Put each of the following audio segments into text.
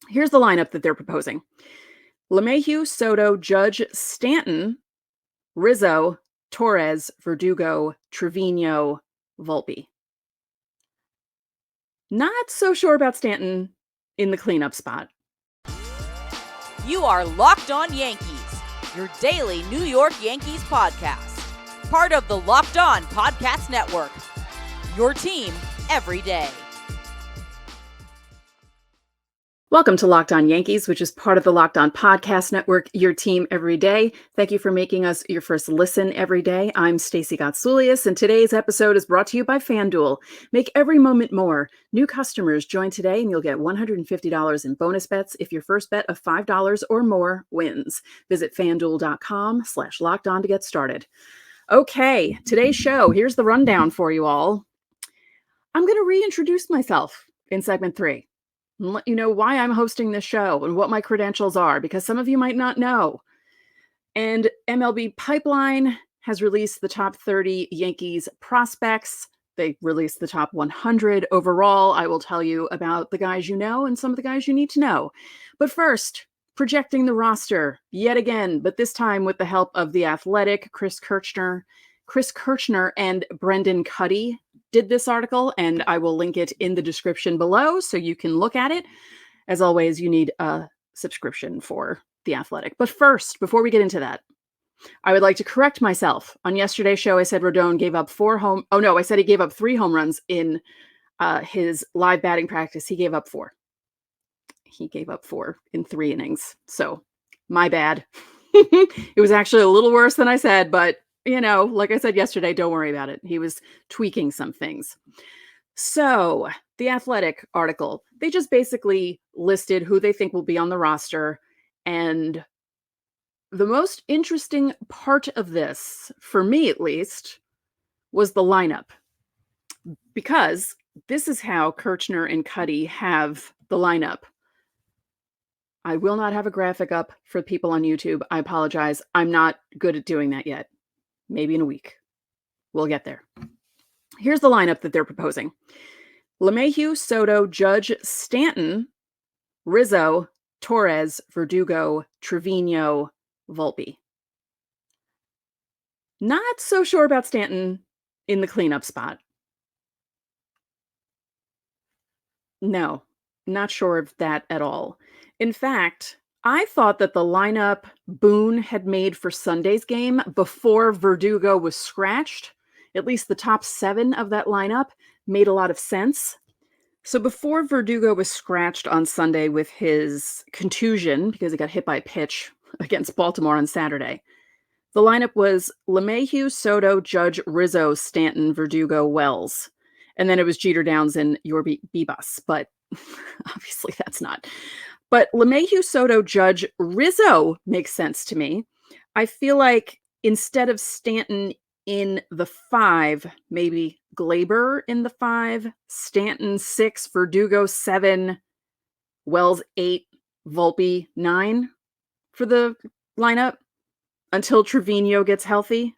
Here's the lineup that they're proposing: LeMahieu, Soto, Judge, Stanton, Rizzo, Torres, Verdugo, Trevino, Volpe. Not so sure about Stanton in the cleanup spot. You are Locked On Yankees, your daily New York Yankees podcast. Part of the Locked On Podcast Network, your team every day. Welcome to Locked On Yankees, which is part of the Locked On Podcast Network, your team every day. Thank you for making us your first listen every day. I'm Stacey Gotsoulias, and today's episode is brought to you by FanDuel. Make every moment more. New customers join today, and you'll get $150 in bonus bets if your first bet of $5 or more wins. Visit FanDuel.com/LockedOn to get started. Okay, today's show. Here's the rundown for you all. I'm going to reintroduce myself in segment 3. And let you know why I'm hosting this show and what my credentials are, because some of you might not know. And MLB Pipeline has released the top 30 Yankees prospects. They released the top 100 overall. I will tell you about the guys you know and some of the guys you need to know. But first, projecting the roster yet again, but this time with the help of The Athletic. Chris Kirschner and Brendan Kuty did this article, and I will link it in the description below so you can look at it. As always, you need a subscription for The Athletic. But first, before we get into that, I would like to correct myself. On yesterday's show, I said Rodon gave up I said he gave up 3 home runs in his live batting practice. He gave up 4. He gave up 4 in 3 innings. So, my bad. It was actually a little worse than I said, but like I said yesterday, don't worry about it. He was tweaking some things. So the Athletic article, they just basically listed who they think will be on the roster. And the most interesting part of this, for me at least, was the lineup. Because this is how Kirschner and Kuty have the lineup. I will not have a graphic up for people on YouTube. I apologize. I'm not good at doing that yet. Maybe in a week. We'll get there. Here's the lineup that they're proposing: LeMahieu, Soto, Judge, Stanton, Rizzo, Torres, Verdugo, Trevino, Volpe. Not so sure about Stanton in the cleanup spot. No, not sure of that at all. In fact, I thought that the lineup Boone had made for Sunday's game before Verdugo was scratched, at least the top 7 of that lineup, made a lot of sense. So before Verdugo was scratched on Sunday with his contusion, because he got hit by a pitch against Baltimore on Saturday, the lineup was LeMahieu, Soto, Judge, Rizzo, Stanton, Verdugo, Wells. And then it was Jeter, Downs, and York Bibas. But obviously that's not. But LeMahieu, Soto, Judge, Rizzo makes sense to me. I feel like instead of Stanton in the 5, maybe Glaber in the 5, Stanton 6, Verdugo 7, Wells 8, Volpe 9 for the lineup until Trevino gets healthy.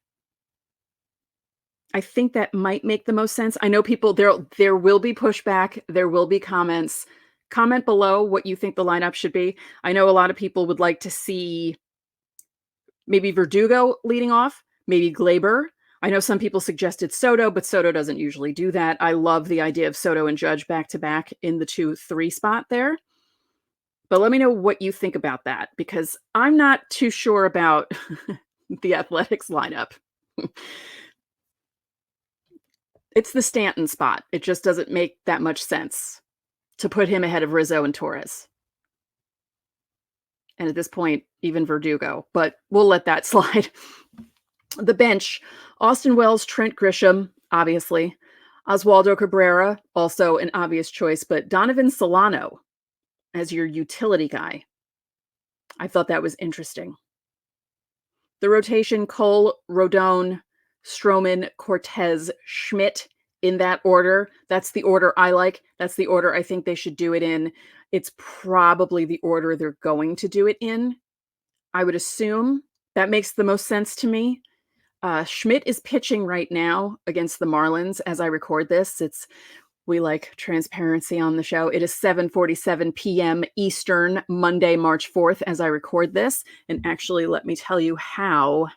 I think that might make the most sense. I know people, there will be pushback. There will be comments. Comment below what you think the lineup should be. I know a lot of people would like to see maybe Verdugo leading off, maybe Glaber. I know some people suggested Soto, but Soto doesn't usually do that. I love the idea of Soto and Judge back-to-back in the 2-3 spot there. But let me know what you think about that, because I'm not too sure about the Athletics lineup. It's the Stanton spot. It just doesn't make that much sense to put him ahead of Rizzo and Torres. And at this point, even Verdugo. But we'll let that slide. The bench: Austin Wells, Trent Grisham, obviously. Oswaldo Cabrera, also an obvious choice. But Donovan Solano as your utility guy. I thought that was interesting. The rotation: Cole, Rodon, Stroman, Cortez, Schmidt, in that order. That's the order I like. That's the order I think they should do it in. It's probably the order they're going to do it in. I would assume that makes the most sense to me. Schmidt is pitching right now against the Marlins as I record this. It's We like transparency on the show. It is 7:47 p.m. Eastern, Monday, March 4th, as I record this. And actually, let me tell you how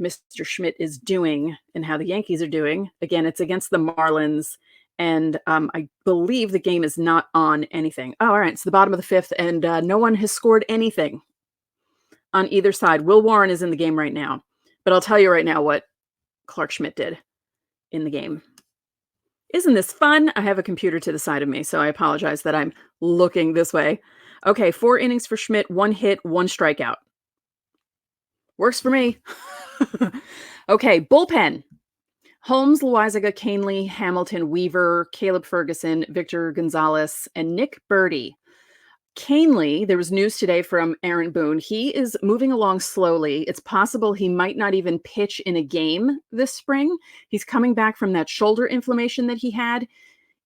Mr. Schmidt is doing and how the Yankees are doing. Again, it's against the Marlins. And I believe the game is not on anything. Oh, all right. It's the bottom of the fifth, and no one has scored anything on either side. Will Warren is in the game right now. But I'll tell you right now what Clark Schmidt did in the game. Isn't this fun? I have a computer to the side of me, so I apologize that I'm looking this way. Okay, 4 innings for Schmidt, 1 hit, 1 strikeout. Works for me. Okay, bullpen. Holmes, Loizaga, Canely, Hamilton, Weaver, Caleb Ferguson, Victor Gonzalez, and Nick Birdy. Canely, there was news today from Aaron Boone. He is moving along slowly. It's possible he might not even pitch in a game this spring. He's coming back from that shoulder inflammation that he had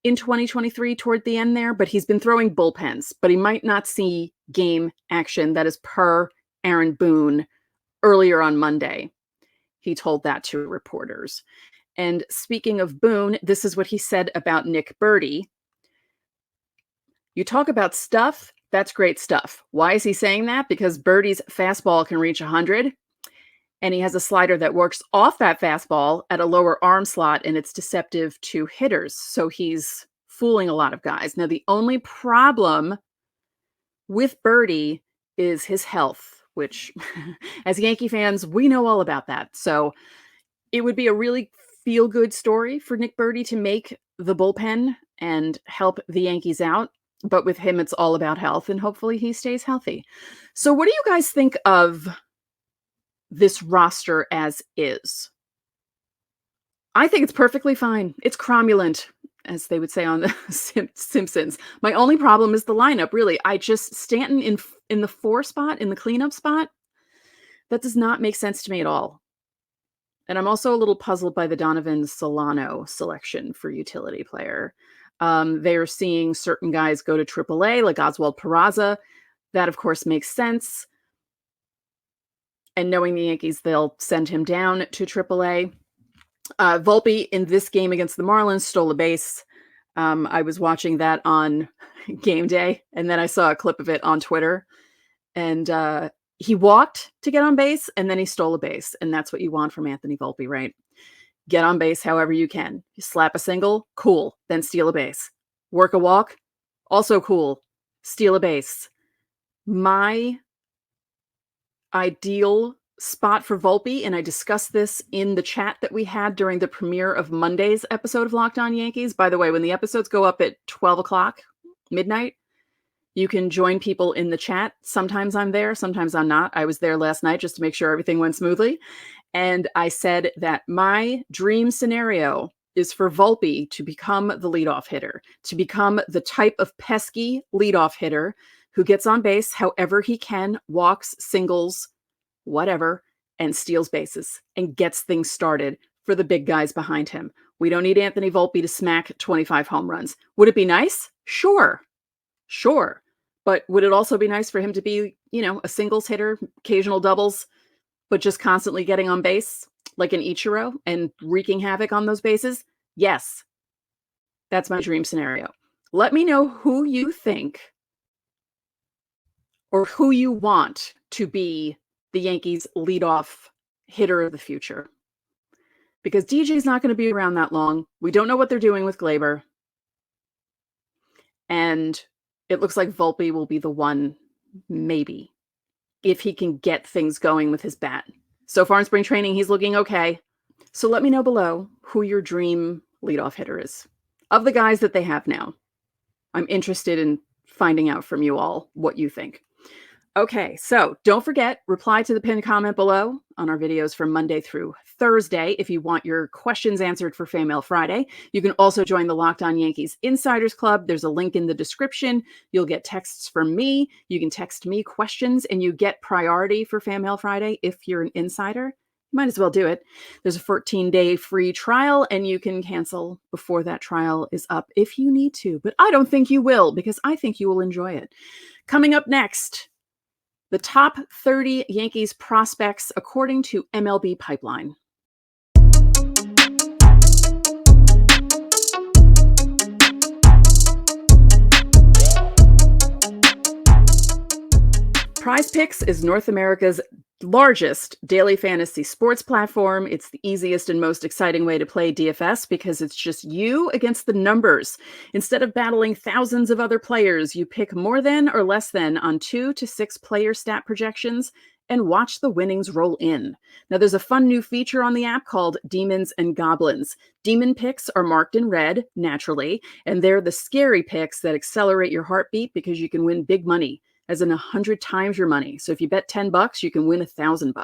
in 2023 toward the end there, but he's been throwing bullpens, but he might not see game action. That is per Aaron Boone earlier on Monday. He told that to reporters. And speaking of Boone, this is what he said about Nick Birdy. You talk about stuff, that's great stuff. Why is he saying that? Because Birdy's fastball can reach 100, and he has a slider that works off that fastball at a lower arm slot, and it's deceptive to hitters. So he's fooling a lot of guys. Now, the only problem with Birdy is his health, which as Yankee fans, we know all about that. So it would be a really feel-good story for Nick Birdy to make the bullpen and help the Yankees out. But with him, it's all about health, and hopefully he stays healthy. So what do you guys think of this roster as is? I think it's perfectly fine. It's cromulent, as they would say on the Simpsons. My only problem is the lineup, really. Stanton in the 4 spot, in the cleanup spot, that does not make sense to me at all. And I'm also a little puzzled by the Donovan Solano selection for utility player. They're seeing certain guys go to AAA, like Oswald Peraza. That, of course, makes sense. And knowing the Yankees, they'll send him down to AAA. Volpe, in this game against the Marlins, stole a base. I was watching that on game day, and then I saw a clip of it on Twitter. And he walked to get on base, and then he stole a base. And that's what you want from Anthony Volpe, right? Get on base however you can. You slap a single, cool, then steal a base. Work a walk, also cool, steal a base. My ideal spot for Volpe, and I discussed this in the chat that we had during the premiere of Monday's episode of Locked On Yankees. By the way, when the episodes go up at 12 o'clock, midnight, you can join people in the chat. Sometimes I'm there, sometimes I'm not. I was there last night just to make sure everything went smoothly. And I said that my dream scenario is for Volpe to become the leadoff hitter, to become the type of pesky leadoff hitter who gets on base however he can, walks, singles, whatever, and steals bases and gets things started for the big guys behind him. We don't need Anthony Volpe to smack 25 home runs. Would it be nice? Sure. But would it also be nice for him to be, a singles hitter, occasional doubles, but just constantly getting on base like an Ichiro and wreaking havoc on those bases? Yes. That's my dream scenario. Let me know who you think or who you want to be the Yankees' leadoff hitter of the future. Because DJ's not going to be around that long. We don't know what they're doing with Glaber. And it looks like Volpe will be the one, maybe, if he can get things going with his bat. So far in spring training, he's looking okay. So let me know below who your dream leadoff hitter is. Of the guys that they have now, I'm interested in finding out from you all what you think. Okay, so don't forget, reply to the pinned comment below on our videos from Monday through Thursday if you want your questions answered for Fan Mail Friday. You can also join the Locked On Yankees Insiders Club. There's a link in the description. You'll get texts from me. You can text me questions, and you get priority for Fan Mail Friday if you're an insider. Might as well do it. There's a 14-day free trial, and you can cancel before that trial is up if you need to. But I don't think you will, because I think you will enjoy it. Coming up next, the top 30 Yankees prospects according to MLB Pipeline. Prize Picks is North America's largest daily fantasy sports platform. It's the easiest and most exciting way to play DFS because it's just you against the numbers. Instead of battling thousands of other players, you pick more than or less than on 2 to 6 player stat projections and watch the winnings roll in. Now, there's a fun new feature on the app called Demons and Goblins. Demon picks are marked in red, naturally, and they're the scary picks that accelerate your heartbeat because you can win big money, as in 100 times your money. So if you bet $10, you can win $1,000.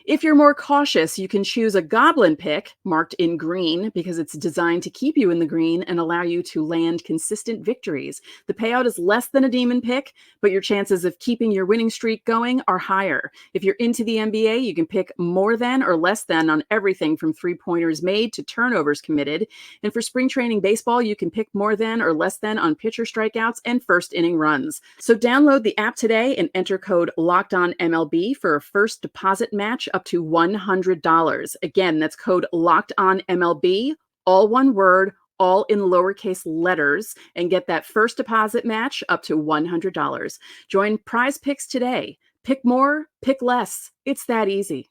If you're more cautious, you can choose a goblin pick marked in green because it's designed to keep you in the green and allow you to land consistent victories. The payout is less than a demon pick, but your chances of keeping your winning streak going are higher. If you're into the NBA, you can pick more than or less than on everything from three-pointers made to turnovers committed. And for spring training baseball, you can pick more than or less than on pitcher strikeouts and first inning runs. So download the app today and enter code LOCKEDONMLB for a first deposit match up to $100. Again, that's code LOCKEDONMLB, all one word, all in lowercase letters, and get that first deposit match up to $100. Join Prize Picks today. Pick more, pick less. It's that easy.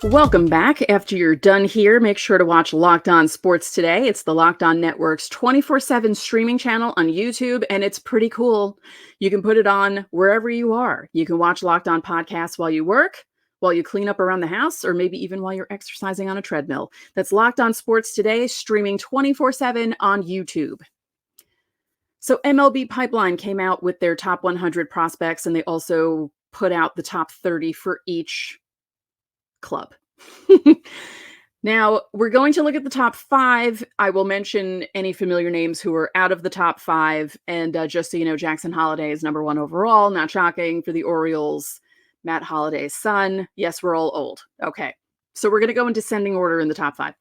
Welcome back. After you're done here, make sure to watch Locked On Sports Today. It's the Locked On Network's 24/7 streaming channel on YouTube, and it's pretty cool. You can put it on wherever you are. You can watch Locked On Podcasts while you work, while you clean up around the house, or maybe even while you're exercising on a treadmill. That's Locked On Sports Today, streaming 24/7 on YouTube. So MLB Pipeline came out with their top 100 prospects, and they also put out the top 30 for each club. Now, we're going to look at the top 5. I will mention any familiar names who are out of the top 5. And just so you know, Jackson Holliday is number 1 overall. Not shocking for the Orioles. Matt Holliday's son. Yes, we're all old. Okay. So we're going to go in descending order in the top 5.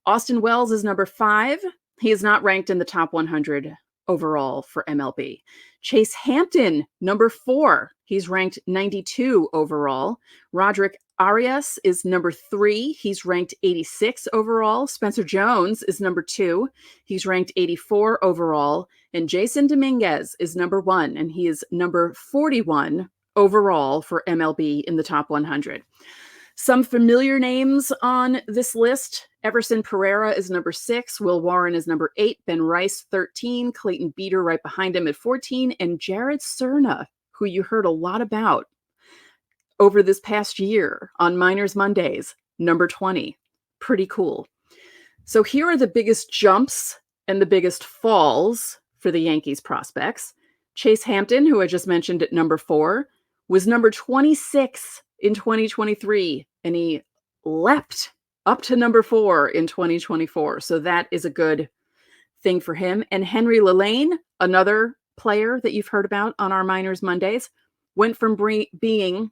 Austin Wells is number 5. He is not ranked in the top 100 overall for MLB. Chase Hampton, number 4. He's ranked 92 overall. Roderick Arias is number 3. He's ranked 86 overall. Spencer Jones is number 2. He's ranked 84 overall. And Jason Dominguez is number 1, and he is number 41 overall for MLB in the top 100. Some familiar names on this list. Everson Pereira is number 6. Will Warren is number 8. Ben Rice, 13. Clayton Beeter right behind him at 14. And Jared Cerna, who you heard a lot about over this past year on Minors Mondays, number 20. Pretty cool. So here are the biggest jumps and the biggest falls for the Yankees prospects. Chase Hampton, who I just mentioned at number 4, was number 26 in 2023, and he leapt up to number 4 in 2024. So that is a good thing for him. And Henry Lillane, another player that you've heard about on our Minors Mondays, went from being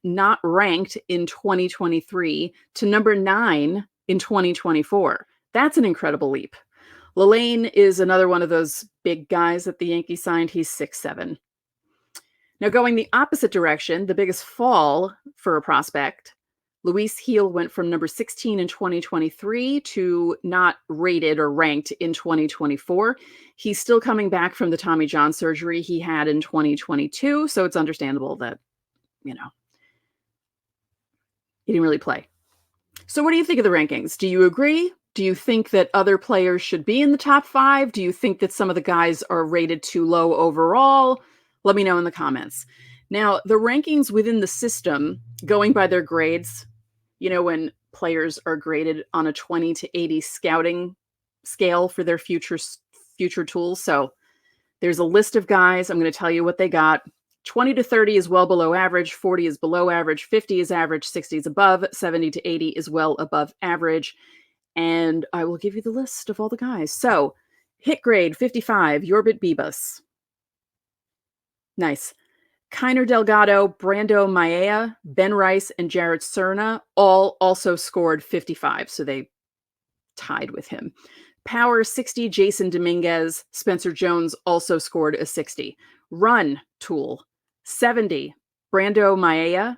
not ranked in 2023 to number 9 in 2024. That's an incredible leap. Lillane is another one of those big guys that the Yankees signed. He's 6'7". Now, going the opposite direction, the biggest fall for a prospect, Luis Gil went from number 16 in 2023 to not rated or ranked in 2024. He's still coming back from the Tommy John surgery he had in 2022, so it's understandable that, he didn't really play. So what do you think of the rankings? Do you agree? Do you think that other players should be in the top 5? Do you think that some of the guys are rated too low overall? Let me know in the comments. Now, the rankings within the system, going by their grades, when players are graded on a 20 to 80 scouting scale for their future tools. So there's a list of guys. I'm going to tell you what they got. 20 to 30 is well below average. 40 is below average. 50 is average. 60 is above. 70 to 80 is well above average. And I will give you the list of all the guys. So hit grade 55, Yorbit Bibas. Nice. Kiner Delgado, Brando Maea, Ben Rice, and Jared Cerna all also scored 55, so they tied with him. Power 60, Jason Dominguez. Spencer Jones also scored a 60. Run tool 70, Brando Maea.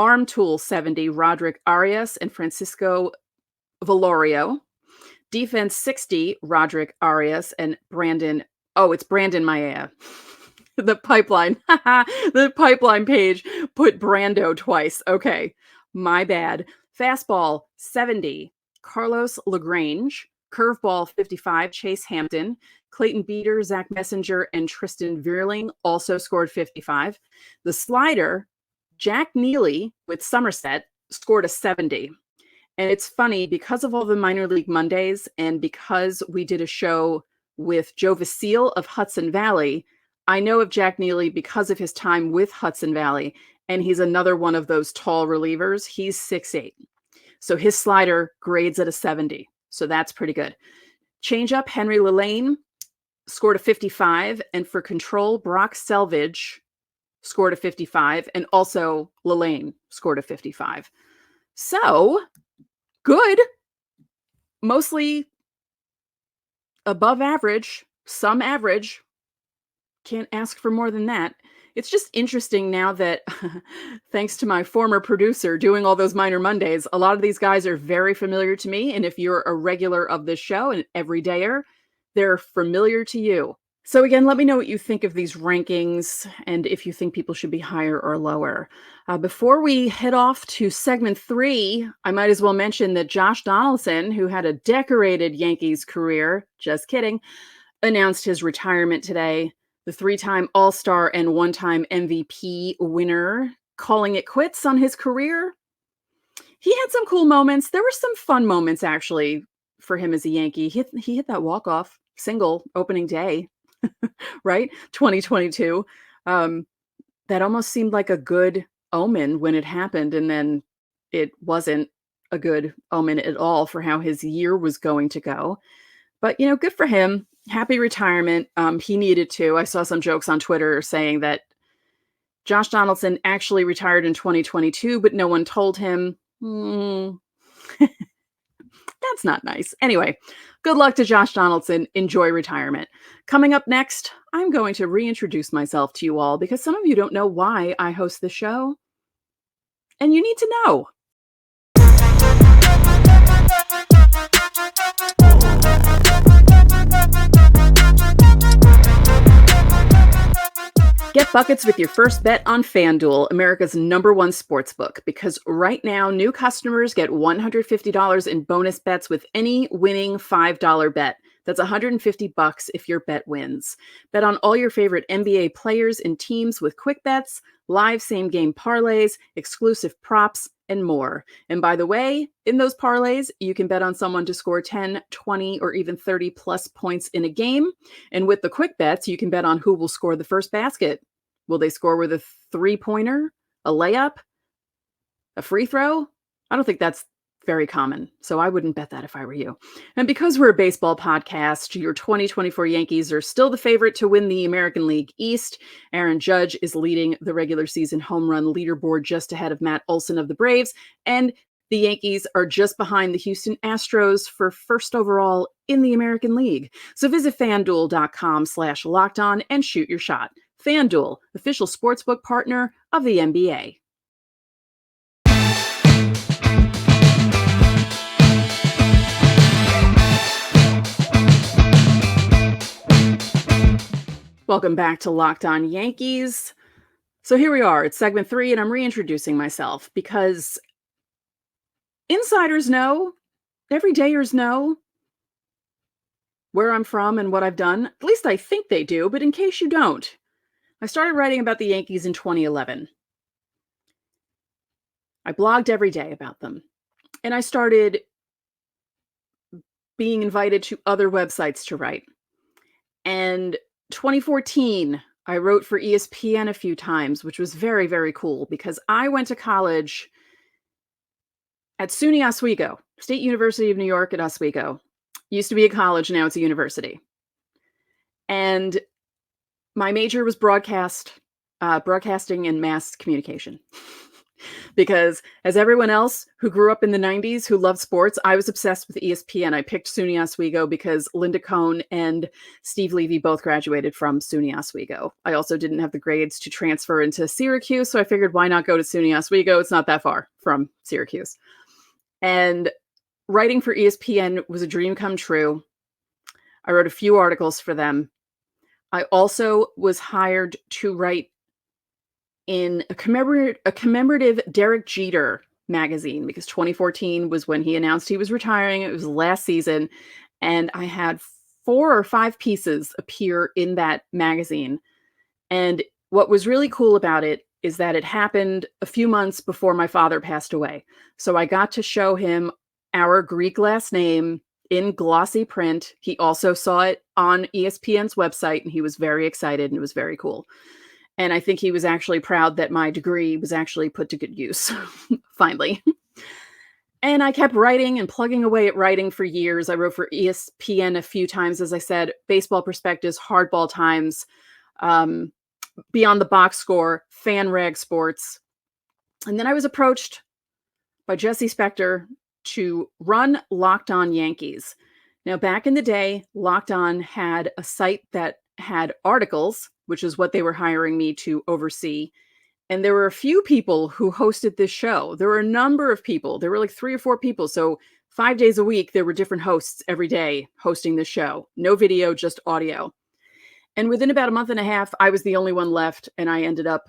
Arm Tool 70, Roderick Arias and Francisco Valorio. Defense 60, Roderick Arias and Brandon. Oh, it's Brandon Maea. The pipeline. The pipeline page put Brando twice. Okay, my bad. Fastball 70, Carlos LaGrange. Curveball 55, Chase Hampton. Clayton Beater, Zach Messenger, and Tristan Vierling also scored 55. The slider, Jack Neely with Somerset, scored a 70. And it's funny, because of all the minor league Mondays and because we did a show with Joe Vasile of Hudson Valley, I know of Jack Neely because of his time with Hudson Valley, and he's another one of those tall relievers. He's 6'8". So his slider grades at a 70. So that's pretty good. Changeup, Henry Lillane scored a 55. And for control, Brock Selvage scored a 55. And also Lillane scored a 55. So good. Mostly above average, some average. Can't ask for more than that. It's just interesting now that, thanks to my former producer doing all those minor Mondays, a lot of these guys are very familiar to me. And if you're a regular of this show, an everydayer, they're familiar to you. So again, let me know what you think of these rankings and if you think people should be higher or lower. Before we head off to segment 3, I might as well mention that Josh Donaldson, who had a decorated Yankees career, just kidding, announced his retirement today. The 3-time All-Star and 1-time MVP winner, calling it quits on his career. He had some cool moments. There were some fun moments, actually, for him as a Yankee. He hit that walk-off single opening day, right? 2022. That almost seemed like a good omen when it happened, and then it wasn't a good omen at all for how his year was going to go. But, good for him. Happy retirement. He needed to. I saw some jokes on Twitter saying that Josh Donaldson actually retired in 2022, but no one told him. That's not nice. Anyway, good luck to Josh Donaldson. Enjoy retirement. Coming up next, I'm going to reintroduce myself to you all because some of you don't know why I host the show, and you need to know. Get buckets with your first bet on FanDuel, America's #1 sportsbook, because right now, new customers get $150 in bonus bets with any winning $5 bet. That's $150 if your bet wins. Bet on all your favorite NBA players and teams with quick bets, live same-game parlays, exclusive props, and more. And by the way, in those parlays, you can bet on someone to score 10, 20, or even 30 plus points in a game. And with the quick bets, you can bet on who will score the first basket. Will they score with a 3-pointer, a layup, a free throw? I don't think that's very common, so I wouldn't bet that if I were you. And because we're a baseball podcast, your 2024 Yankees are still the favorite to win the American League East. Aaron Judge is leading the regular season home run leaderboard just ahead of Matt Olson of the Braves, and the Yankees are just behind the Houston Astros for first overall in the American League. So visit FanDuel.com/lockedon and shoot your shot. FanDuel, official sportsbook partner of the NBA. Welcome back to Locked On Yankees. So here we are. It's segment 3, and I'm reintroducing myself because insiders know, everydayers know where I'm from and what I've done. At least I think they do, but in case you don't, I started writing about the Yankees in 2011. I blogged every day about them, and I started being invited to other websites to write. And 2014, I wrote for ESPN a few times, which was very, very cool because I went to college at SUNY Oswego, State University of New York at Oswego. Used to be a college, now it's a university. And my major was broadcasting and mass communication because as everyone else who grew up in the 90s who loved sports, I was obsessed with ESPN. I picked SUNY Oswego because Linda Cohn and Steve Levy both graduated from SUNY Oswego. I also didn't have the grades to transfer into Syracuse, so I figured why not go to SUNY Oswego? It's not that far from Syracuse. And writing for ESPN was a dream come true. I wrote a few articles for them. I also was hired to write in a commemorative Derek Jeter magazine because 2014 was when he announced he was retiring. It was last season. And I had 4 or 5 pieces appear in that magazine. And what was really cool about it is that it happened a few months before my father passed away. So I got to show him our Greek last name in glossy print. He also saw it on ESPN's website and he was very excited and it was very cool. And I think he was actually proud that my degree was actually put to good use, finally. And I kept writing and plugging away at writing for years. I wrote for ESPN a few times, as I said, Baseball Prospectus, Hardball Times, Beyond the Box Score, Fan Rag Sports. And then I was approached by Jesse Spector to run Locked On Yankees. Now, back in the day, Locked On had a site that had articles, which is what they were hiring me to oversee. And there were a few people who hosted this show. There were a number of people. There were like 3 or 4 people. So 5 days a week, there were different hosts every day hosting the show. No video, just audio. And within about a month and a half, I was the only one left. And I ended up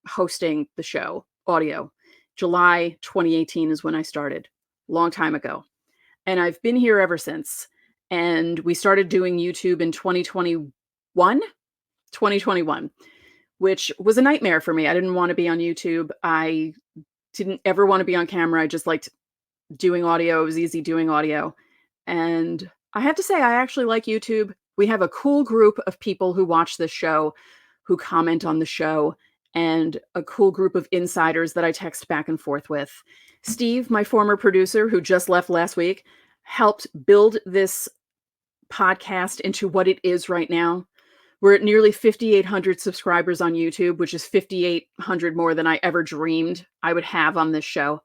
hosting the show, audio. July 2018 is when I started. Long time ago. And I've been here ever since. And we started doing YouTube in 2021, which was a nightmare for me. I didn't want to be on YouTube. I didn't ever want to be on camera. I just liked doing audio. It was easy doing audio. And I have to say, I actually like YouTube. We have a cool group of people who watch this show, who comment on the show, and a cool group of insiders that I text back and forth with. Steve, my former producer, who just left last week, helped build this podcast into what it is right now. We're at nearly 5,800 subscribers on YouTube, which is 5,800 more than I ever dreamed I would have on this show.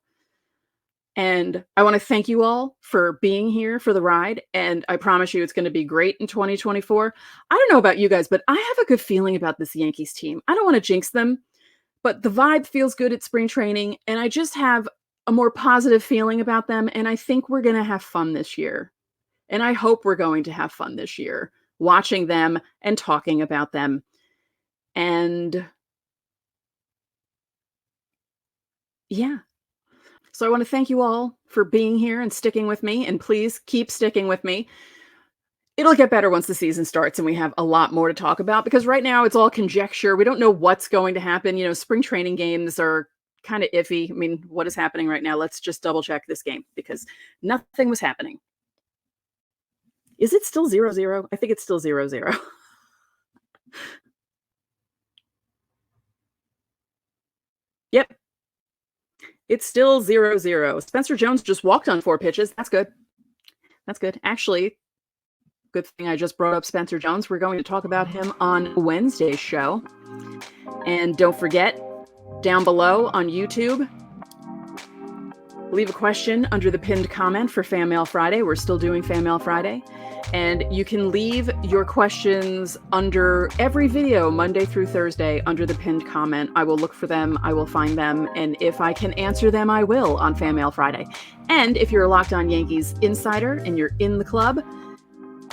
And I want to thank you all for being here for the ride. And I promise you it's going to be great in 2024. I don't know about you guys, but I have a good feeling about this Yankees team. I don't want to jinx them, but the vibe feels good at spring training. And I just have a more positive feeling about them. And I think we're going to have fun this year. And I hope we're going to have fun this year, watching them and talking about them. And yeah. So I want to thank you all for being here and sticking with me. And please keep sticking with me. It'll get better once the season starts and we have a lot more to talk about, because right now it's all conjecture. We don't know what's going to happen. You know, spring training games are kind of iffy. I mean, what is happening right now? Let's just double check this game because nothing was happening. Is it still 0-0? I think it's still 0-0. Yep. It's still 0-0. Spencer Jones just walked on 4 pitches. That's good. That's good. Actually, good thing I just brought up Spencer Jones. We're going to talk about him on Wednesday's show. And don't forget, down below on YouTube, leave a question under the pinned comment for Fan Mail Friday. We're still doing Fan Mail Friday. And you can leave your questions under every video, Monday through Thursday, under the pinned comment. I will look for them. I will find them. And if I can answer them, I will on Fan Mail Friday. And if you're a Locked On Yankees insider and you're in the club,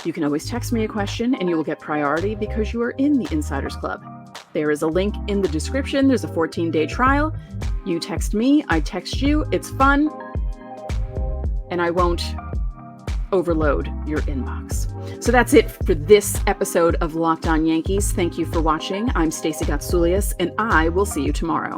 you can always text me a question and you will get priority because you are in the Insiders Club. There is a link in the description. There's a 14-day trial. You text me, I text you. It's fun. And I won't overload your inbox. So that's it for this episode of Locked On Yankees. Thank you for watching. I'm Stacey Gatsoulias, and I will see you tomorrow.